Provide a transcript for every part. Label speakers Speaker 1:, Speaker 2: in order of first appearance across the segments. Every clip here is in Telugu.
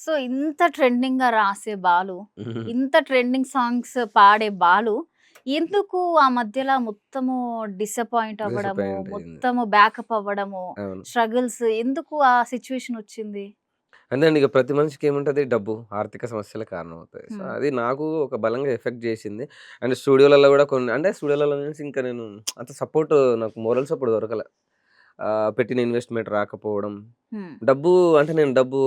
Speaker 1: సో, ఇంత ట్రెండింగ్‌గా రాసే బాలు,
Speaker 2: హుహుహు.
Speaker 1: ఇంత ట్రెండింగ్ సాంగ్స్ పాడే బాలు, ఎందుకు ఆ మధ్యల మొత్తము డిసప్పాయింట్ అవ్వడము,
Speaker 2: డిసప్పాయింట్ అయింది.
Speaker 1: మొత్తము బ్యాకప్ అవ్వడము,
Speaker 2: అవును.
Speaker 1: స్ట్రగుల్స్ ఎందుకు ఆ సిట్యుయేషన్ వచ్చింది?
Speaker 2: అంతే అండి. ఇక ప్రతి మనిషికి ఏముంటది డబ్బు, ఆర్థిక సమస్యలే కారణమవుతాయి. సో,
Speaker 1: హ్మ్.
Speaker 2: అది నాకు ఒక బలంగా ఎఫెక్ట్ జేసింది. అండ్ స్టూడియోలలో గూడా కొన్ని అంటే స్టూడియోలలో నుంచి ఇంకా నేను అంత సపోర్ట్ నాకు మోరల్ సపోర్ట్ దొరకలే. పెట్టిన ఇన్వెస్ట్‌మెంట్ రాకపోవడం.
Speaker 1: హ్మ్.
Speaker 2: డబ్బు అంటే నేను డబ్బు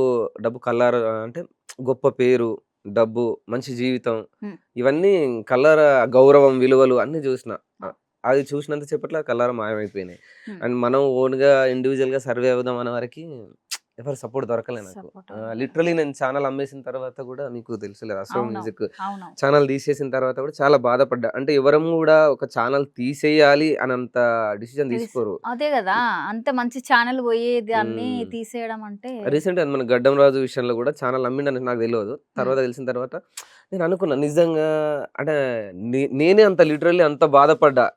Speaker 2: కల్లారా అంటే గొప్ప పేరు, డబ్బు, మంచి జీవితం
Speaker 1: హ్మ్.
Speaker 2: ఇవన్నీ కల్లారా గౌరవం, విలువలు అన్నీ జూసిన.
Speaker 1: ఆ!
Speaker 2: అది చూసినంత సేపట్ల కల్లారా మాయమైపోయినాయి.
Speaker 1: హ్మ్.
Speaker 2: అండ్ మనం ఓన్‌గా ఇండివిడ్యుయల్‌గా సర్వే అవుదాం అనే వరకి ఎవరి సపోర్ట్ దొరకలే నాకు.
Speaker 1: సపోర్ట్ అవ్వలేదు.
Speaker 2: లిటరల్లీ నేను ఛానెల్ అమ్మేసిన తర్వాత గూడా మీకు తెలుసులే అసోం
Speaker 1: అవునవును.
Speaker 2: మ్యూజిక్
Speaker 1: అవునవును.
Speaker 2: ఛానెల్ తీసేసిన తర్వాత గూడా చాలా బాధపడ్డా. అంటే ఎవరం గూడా ఒక ఛానెల్ తీసేయాలి అనంత డిసిషన్ తీసుకోరు.
Speaker 1: అదే గదా! అంత మంచి ఛానెల్ పోయేదాన్ని
Speaker 2: హ్మ్.
Speaker 1: తీసేయడం అంటే
Speaker 2: రీసెంట్‌గా మన 'గడ్డం రాజు' విషయంలో గూడా ఛానెల్ అమ్మిండని నాకు తెలవదు.
Speaker 1: హ్మ్.
Speaker 2: తర్వాత తెలిసిన తర్వాత నేను అనుకున్నా నిజంగా అంటే నేనే అంత లిటరల్లీ అంత బాధపడ్డా.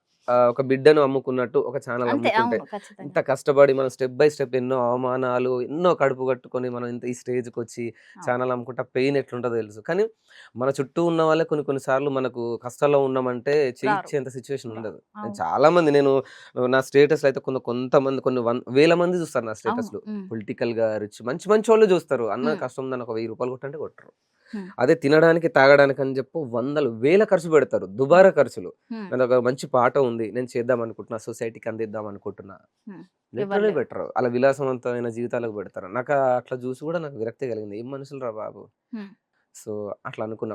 Speaker 2: ఒక బిడ్డను అమ్ముకున్నట్టు ఒక ఛానెల్
Speaker 1: అంతే.
Speaker 2: అమ్ముకుంటే.
Speaker 1: అవును. ఖచ్చితంగా.
Speaker 2: ఇంత కష్టపడి మనం స్టెప్ బై స్టెప్ ఎన్నో అవమానాలు, ఎన్నో కడుపు కట్టుకొని మనం ఇంత ఈ స్టేజ్‌కొచ్చి
Speaker 1: అవును.
Speaker 2: ఛానెల్ అమ్ముకుంటే పెయిన్ ఎట్లుంటదో తెలుసు. కానీ మన చుట్టూ ఉన్న వాళ్ళే కొన్ని కొన్ని సార్లు మనకు కష్టాల్లో ఉన్నామంటే
Speaker 1: రారు.
Speaker 2: చేయిచ్చేంత సిట్యుయేషన్
Speaker 1: రారు.
Speaker 2: ఉండదు.
Speaker 1: అవును.
Speaker 2: చాలామంది నేను నా స్టేటస్‌లో అయితే కొంతమంది వేల మంది చూస్తారు నా
Speaker 1: అవును.
Speaker 2: స్టేటస్‌లు.
Speaker 1: హ్మ్.
Speaker 2: పొలిటికల్‌గా రిచ్ మంచి మంచోళ్ళు జూస్తారు. అన్న
Speaker 1: హ్మ్.
Speaker 2: కష్టం ఉందని ఒక రూ. 1000 కొట్టంటే కొట్టరు.
Speaker 1: హ్మ్.
Speaker 2: అదే తినడానికి, తాగడానికి అని చెప్పి వందలు, వేల ఖర్చు పెడతారు.
Speaker 1: హ్మ్.
Speaker 2: దుబారా ఖర్చులు.
Speaker 1: హ్మ్.
Speaker 2: నాదొక మంచి పాట ఉంది. నేను చేద్దాం అనుకుంటున్నా. సొసైటీకి అందిద్దాం అనుకుంటున్నా.
Speaker 1: హ్మ్.
Speaker 2: లిటరల్లీ
Speaker 1: ఇవ్వలేరు.
Speaker 2: బెటరు. అలా విలాసవంతమైన జీవితాలకు పెడతారు. నాకు అట్లా చూసి కూడా నాకు విరక్తి కలిగింది. ఏం మనుషులురా బాబు!
Speaker 1: హ్మ్.
Speaker 2: సో, అట్లా అనుకున్నా.